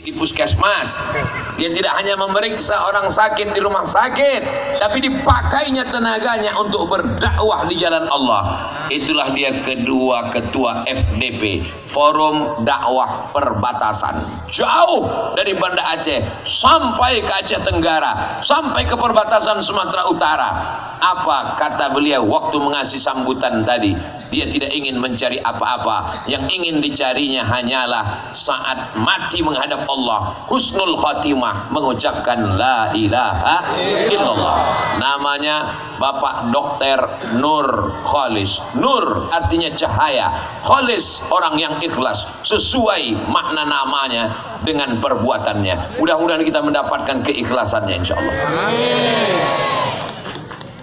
di puskesmas. Dia tidak hanya memeriksa orang sakit di rumah sakit, tapi dipakainya tenaganya untuk berdakwah di jalan Allah. Itulah dia kedua ketua FDP, Forum Dakwah Perbatasan. Jauh dari Banda Aceh sampai ke Aceh Tenggara, sampai ke perbatasan Sumatera Utara. Apa kata beliau waktu mengasih sambutan tadi? Dia tidak ingin mencari apa-apa, yang ingin dicarinya hanyalah saat mati menghadap Allah, husnul khatimah, mengucapkan la ilaha illallah. Namanya Bapak Dr. Nur Khalis. Nur artinya cahaya, Khalis orang yang ikhlas, sesuai makna namanya dengan perbuatannya. Mudah-mudahan kita mendapatkan keikhlasannya insyaallah.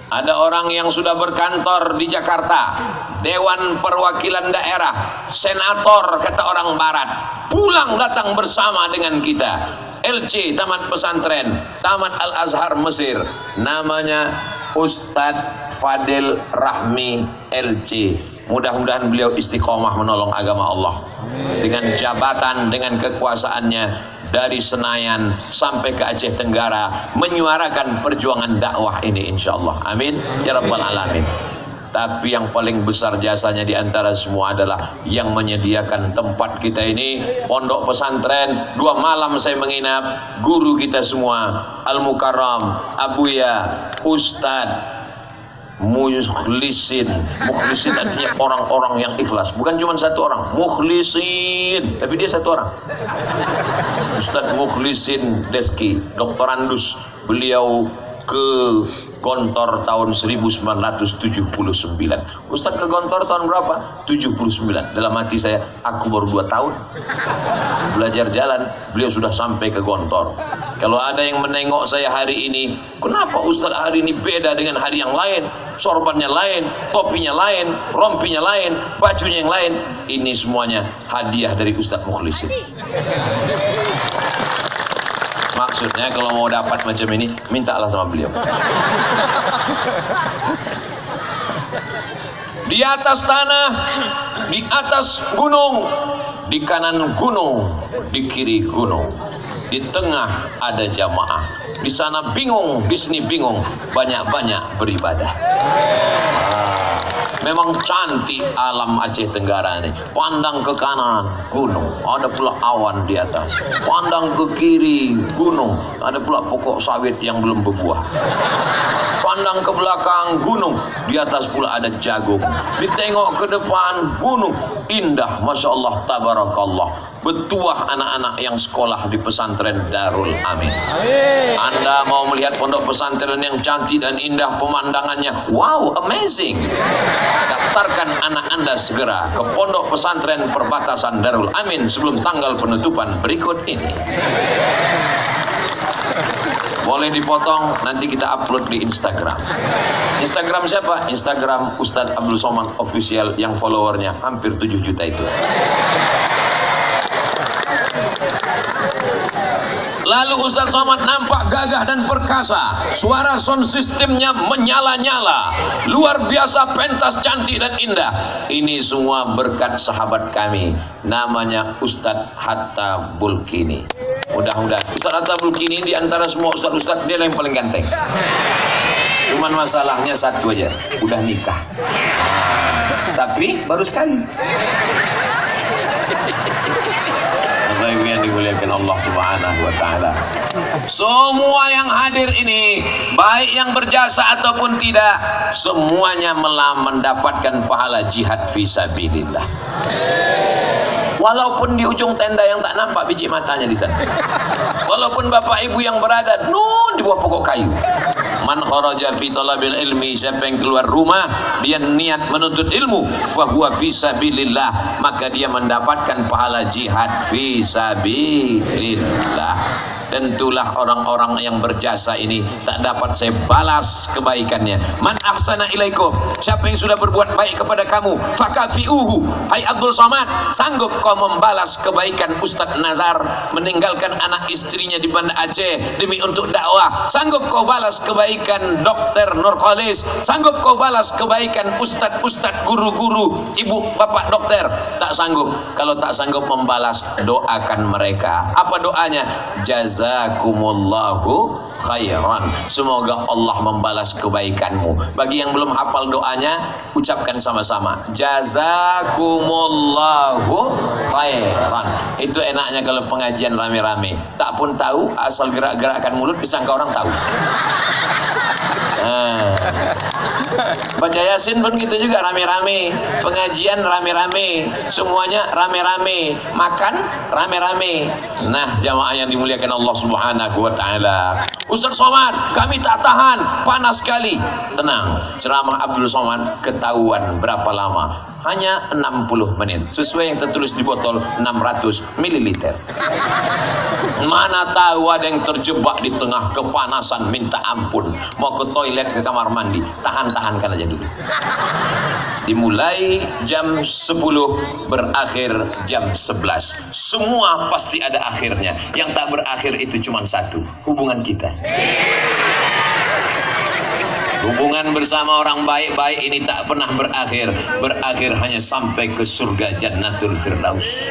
Ada orang yang sudah berkantor di Jakarta, Dewan Perwakilan Daerah, senator kata orang barat, pulang datang bersama dengan kita. LC Taman Pesantren, Taman Al-Azhar Mesir, namanya Ustadz Fadil Rahmi LC. Mudah-mudahan beliau istiqomah menolong agama Allah dengan jabatan, dengan kekuasaannya, dari Senayan sampai ke Aceh Tenggara, menyuarakan perjuangan dakwah ini insyaallah. Amin ya rabbal alamin. Tapi yang paling besar jasanya di antara semua adalah yang menyediakan tempat kita ini, pondok pesantren. 2 malam saya menginap, guru kita semua Al Mukarram Abuya Ustadz Mukhlisin. Mukhlisin artinya orang-orang yang ikhlas, bukan cuma satu orang. Mukhlisin, tapi dia satu orang. Ustadz Mukhlisin Deski, doktorandus. Beliau ke Gontor tahun 1979. Ustadz ke Gontor tahun berapa? 79. Dalam hati saya, aku baru 2 tahun belajar jalan, beliau sudah sampai ke Gontor. Kalau ada yang menengok saya hari ini, kenapa Ustadz hari ini beda dengan hari yang lain? Sorbannya lain, topinya lain, rompinya lain, bajunya yang lain. Ini semuanya hadiah dari Ustadz Mukhlisin. Maksudnya kalau mau dapat macam ini, mintalah sama beliau. Di atas tanah, di atas gunung, di kanan gunung, di kiri gunung, di tengah ada jamaah. Di sana bingung, di sini bingung, banyak-banyak beribadah. Memang cantik alam Aceh Tenggara ini. Pandang ke kanan, gunung, ada pula awan di atas. Pandang ke kiri, gunung, ada pula pokok sawit yang belum berbuah. Pandang ke belakang, gunung, di atas pula ada jagung. Ditengok ke depan, gunung, indah, Masya Allah, tabarakallah. Betuah anak-anak yang sekolah di pesantren Darul Amin. Anda mau melihat pondok pesantren yang cantik dan indah pemandangannya, wow, amazing. Daftarkan anak Anda segera ke pondok pesantren perbatasan Darul Amin sebelum tanggal penutupan berikut ini. Boleh dipotong, nanti kita upload di Instagram. Instagram siapa? Instagram Ustadz Abdul Somad Official yang followernya hampir 7 juta itu. Lalu Ustadz Somad nampak gagah dan perkasa. Suara sound systemnya menyala-nyala. Luar biasa, pentas, cantik dan indah. Ini semua berkat sahabat kami, namanya Ustadz Hatta Bulkini. Mudah-mudahan Ustadz Hatta Bulkini di antara semua ustadz-ustadz, dia yang paling ganteng. Cuman masalahnya satu aja, udah nikah. Tapi baru sekali. Yang dimuliakan Allah Subhanahu wa taala. Semua yang hadir ini, baik yang berjasa ataupun tidak, semuanya mendapatkan pahala jihad fisabilillah. Walaupun di ujung tenda yang tak nampak biji matanya di sana. Walaupun bapak ibu yang berada di bawah pokok kayu. Man kharaja fi talabil ilmi, siapa yang keluar rumah dia niat menuntut ilmu, fa huwa fi sabilillah, maka dia mendapatkan pahala jihad fi sabilillah. tentulah orang-orang yang berjasa ini tak dapat saya balas kebaikannya. Man ahsana ilaikum, siapa yang sudah berbuat baik kepada kamu, fakafiuhu. Hai Abdul Somad, sanggup kau membalas kebaikan Ustadz Nazar meninggalkan anak istrinya di Banda Aceh demi untuk dakwah? Sanggup kau balas kebaikan Dr. Nurkholis? Sanggup kau balas kebaikan ustadz-ustadz, guru-guru, ibu bapak dokter? Tak sanggup. Kalau tak sanggup membalas, doakan mereka. Apa doanya? Jazakumullahu khairan, semoga Allah membalas kebaikanmu. Bagi yang belum hafal doanya, ucapkan sama-sama, jazakumullahu khairan. Itu enaknya kalau pengajian rame-rame, tak pun tahu, asal gerak-gerakkan mulut disangka orang tahu. Baca Yasin pun gitu juga, rame-rame. Pengajian rame-rame, semuanya rame-rame, makan rame-rame. Nah, jamaah yang dimuliakan Allah Subhanahu wa taala. Ustaz Somad, kami tak tahan, panas sekali. Tenang, ceramah Abdul Somad ketahuan berapa lama? Hanya 60 menit. Sesuai yang tertulis di botol, 600 ml. Mana tahu ada yang terjebak di tengah kepanasan minta ampun, mau ke toilet, ke kamar mandi. Tahan-tahankan aja dulu. Dimulai jam 10, berakhir jam 11. Semua pasti ada akhirnya. Yang tak berakhir itu cuma satu, hubungan kita. Hubungan bersama orang baik-baik ini tak pernah berakhir. Berakhir hanya sampai ke surga Jannatul Firdaus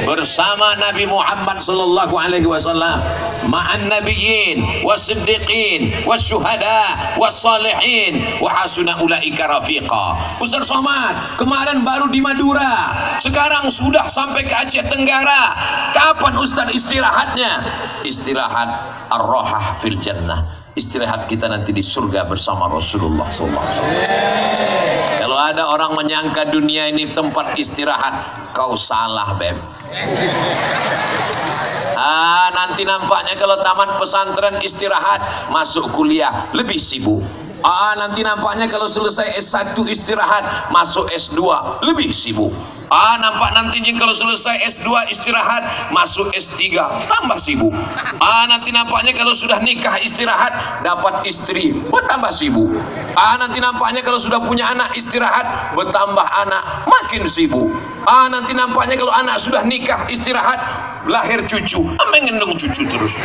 bersama Nabi Muhammad sallallahu alaihi wasallam, ma'an nabiyyin wasiddiqin wasyuhada wassalihin wa hasuna ulaika rafiqa. Ustaz Somad kemarin baru di Madura, sekarang sudah sampai ke Aceh Tenggara. Kapan Ustaz istirahatnya? Istirahat ar-rahah fil jannah. Istirahat kita nanti di surga bersama Rasulullah SAW. Kalau ada orang menyangka dunia ini tempat istirahat, kau salah, Beb. Nanti nampaknya kalau tamat pesantren istirahat, masuk kuliah lebih sibuk. Nanti nampaknya kalau selesai S1 istirahat, masuk S2 lebih sibuk. Nantinya kalau selesai S2 istirahat, masuk S3 tambah sibuk. Nanti nampaknya kalau sudah nikah istirahat, dapat istri bertambah sibuk. Nanti nampaknya kalau sudah punya anak istirahat, bertambah anak makin sibuk. Nanti nampaknya kalau anak sudah nikah istirahat, lahir cucu, mengendong cucu terus.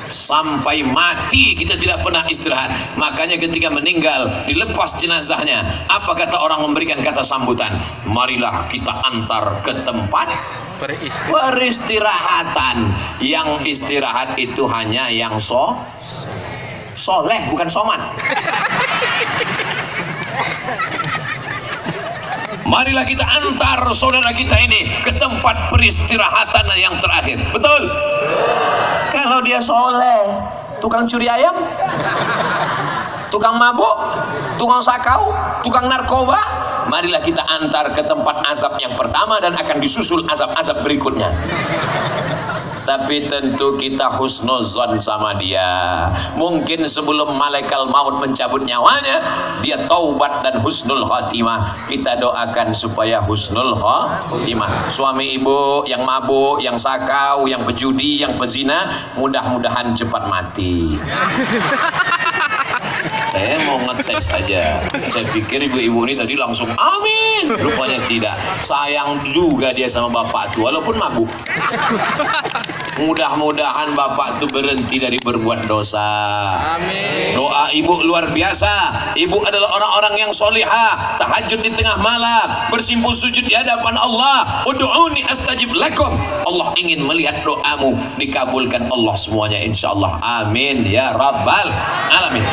Sampai mati kita tidak pernah istirahat. Makanya ketika meninggal, dilepas jenazahnya, apa kata orang memberikan kata sambutan? Marilah kita antar ke tempat peristirahatan. Yang istirahat itu hanya yang soleh, bukan soman. Marilah kita antar saudara kita ini ke tempat peristirahatan yang terakhir. Betul? Kalau dia soleh, tukang curi ayam, tukang mabuk, tukang sakau, tukang narkoba, marilah kita antar ke tempat azab yang pertama dan akan disusul azab-azab berikutnya. Tapi tentu kita husnuzon sama dia. Mungkin sebelum malaikat maut mencabut nyawanya, dia taubat dan husnul khatimah. Kita doakan supaya husnul khatimah. Suami ibu yang mabuk, yang sakau, yang pejudi, yang pezina, mudah-mudahan cepat mati. Saya mau ngetes saja. Saya pikir ibu-ibu ini tadi langsung amin. Rupanya tidak. Sayang juga dia sama bapak tuh, walaupun mabuk. Mudah-mudahan bapak itu berhenti dari berbuat dosa. Amin. Doa ibu luar biasa. Ibu adalah orang-orang yang solihah, tahajud di tengah malam, bersimpuh sujud di hadapan Allah. Ud'uni astajib lakum. Allah ingin melihat doamu dikabulkan Allah semuanya, insyaallah. Amin ya rabbal alamin.